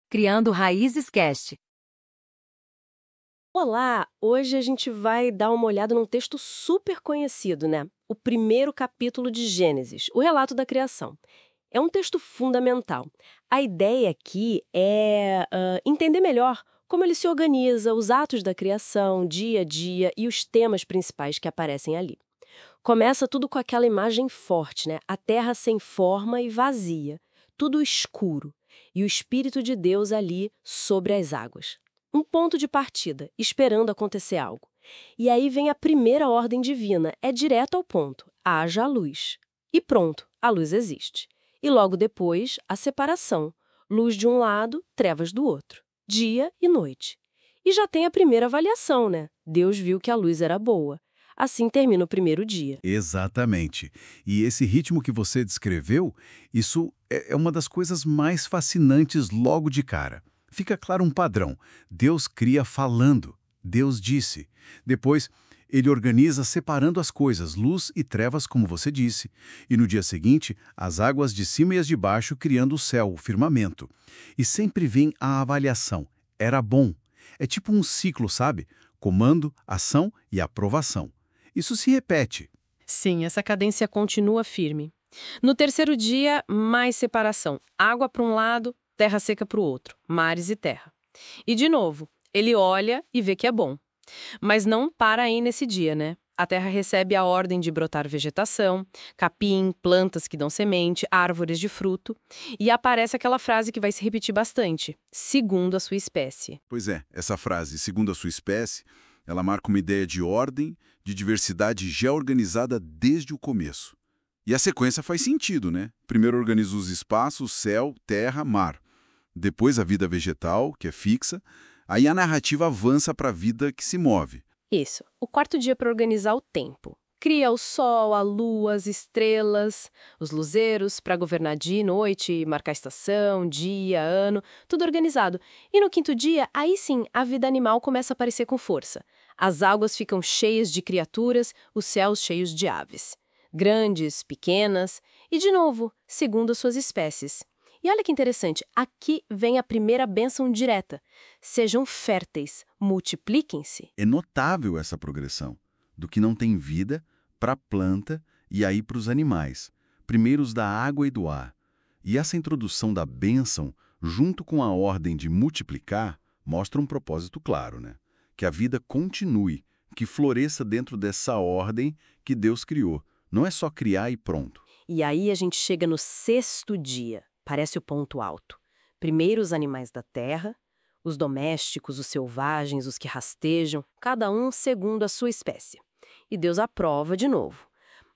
Criando Raízes Cast. Olá! Hoje a gente vai dar uma olhada num texto super conhecido, né? O primeiro capítulo de Gênesis, o relato da criação. É um texto fundamental. A ideia aqui é entender melhor como ele se organiza, os atos da criação, dia a dia e os temas principais que aparecem ali. Começa tudo com aquela imagem forte, né? A terra sem forma e vazia, tudo escuro, e o Espírito de Deus ali sobre as águas. Um ponto de partida, esperando acontecer algo. E aí vem a primeira ordem divina, é direto ao ponto, haja a luz. E pronto, a luz existe. E logo depois, a separação, luz de um lado, trevas do outro, dia e noite. E já tem a primeira avaliação, né? Deus viu que a luz era boa. Assim termina o primeiro dia. Exatamente. E esse ritmo que você descreveu, isso é uma das coisas mais fascinantes logo de cara. Fica claro um padrão. Deus cria falando. Deus disse. Depois, ele organiza separando as coisas, luz e trevas, como você disse. E no dia seguinte, as águas de cima e as de baixo criando o céu, o firmamento. E sempre vem a avaliação. Era bom. É tipo um ciclo, sabe? Comando, ação e aprovação. Isso se repete. Sim, essa cadência continua firme. No terceiro dia, mais separação. Água para um lado, terra seca para o outro. Mares e terra. E de novo, ele olha e vê que é bom. Mas não para aí nesse dia, né? A terra recebe a ordem de brotar vegetação, capim, plantas que dão semente, árvores de fruto. E aparece aquela frase que vai se repetir bastante. Segundo a sua espécie. Pois é, essa frase, segundo a sua espécie, ela marca uma ideia de ordem, de diversidade já organizada desde o começo. E a sequência faz sentido, né? Primeiro organiza os espaços, céu, terra, mar. Depois a vida vegetal, que é fixa. Aí a narrativa avança para a vida que se move. Isso. O quarto dia para organizar o tempo. Cria o sol, a lua, as estrelas, os luzeiros para governar dia e noite, marcar estação, dia, ano, tudo organizado. E no quinto dia, aí sim, a vida animal começa a aparecer com força. As águas ficam cheias de criaturas, os céus cheios de aves. Grandes, pequenas e, de novo, segundo as suas espécies. E olha que interessante, aqui vem a primeira bênção direta. Sejam férteis, multipliquem-se. É notável essa progressão. Do que não tem vida, para a planta e aí para os animais. Primeiro os da água e do ar. E essa introdução da bênção, junto com a ordem de multiplicar, mostra um propósito claro, né? Que a vida continue, que floresça dentro dessa ordem que Deus criou. Não é só criar e pronto. E aí a gente chega no sexto dia. Parece o ponto alto. Primeiro os animais da terra, os domésticos, os selvagens, os que rastejam, cada um segundo a sua espécie. E Deus aprova de novo.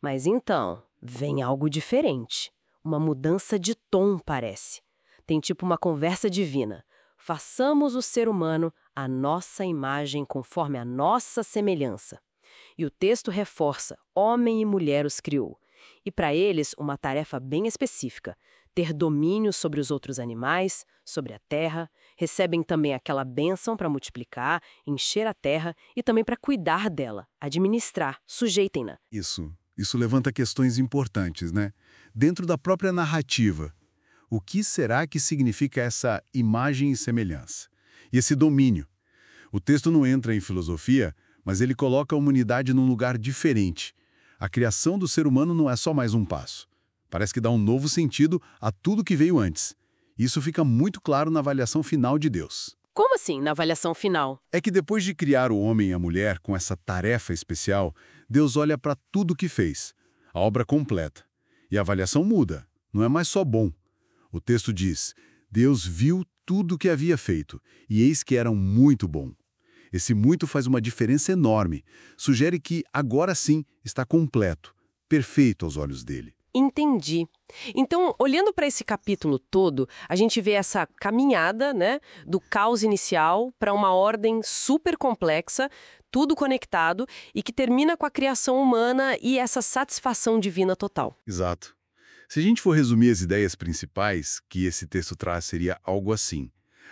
Mas então, vem algo diferente. Uma mudança de tom, parece. Tem tipo uma conversa divina. Façamos o ser humano a nossa imagem conforme a nossa semelhança. E o texto reforça, homem e mulher os criou. E para eles, uma tarefa bem específica, ter domínio sobre os outros animais, sobre a terra, recebem também aquela bênção para multiplicar, encher a terra e também para cuidar dela, administrar, sujeitem-na. Isso levanta questões importantes, né? Dentro da própria narrativa, o que será que significa essa imagem e semelhança? E esse domínio? O texto não entra em filosofia, mas ele coloca a humanidade num lugar diferente. A criação do ser humano não é só mais um passo. Parece que dá um novo sentido a tudo que veio antes. Isso fica muito claro na avaliação final de Deus. Como assim, na avaliação final? É que depois de criar o homem e a mulher com essa tarefa especial, Deus olha para tudo que fez, a obra completa. E a avaliação muda, não é mais só bom. O texto diz, Deus viu tudo o que havia feito, e eis que era muito bom. Esse muito faz uma diferença enorme. Sugere que, agora sim, está completo, perfeito aos olhos dele. Entendi. Então, olhando para esse capítulo todo, a gente vê essa caminhada, né, do caos inicial para uma ordem super complexa, tudo conectado, e que termina com a criação humana e essa satisfação divina total. Exato. Se a gente for resumir as ideias principais que esse texto traz, seria algo assim.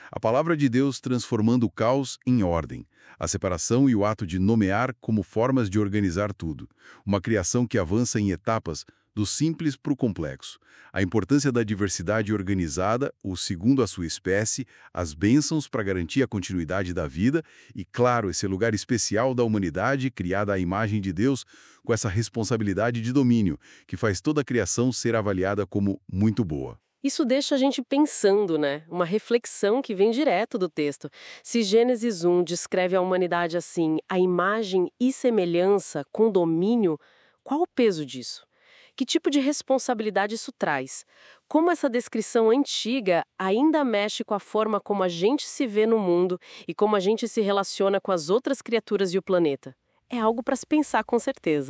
A palavra de Deus transformando o caos em ordem, a separação e o ato de nomear como formas de organizar tudo. Uma criação que avança em etapas do simples para o complexo. A importância da diversidade organizada, o segundo a sua espécie, as bênçãos para garantir a continuidade da vida e, claro, esse lugar especial da humanidade criada à imagem de Deus com essa responsabilidade de domínio, que faz toda a criação ser avaliada como muito boa. Isso deixa a gente pensando, né? Uma reflexão que vem direto do texto. Se Gênesis 1 descreve a humanidade assim, a imagem e semelhança com domínio, qual o peso disso? Que tipo de responsabilidade isso traz? Como essa descrição antiga ainda mexe com a forma como a gente se vê no mundo e como a gente se relaciona com as outras criaturas e o planeta? É algo para se pensar com certeza.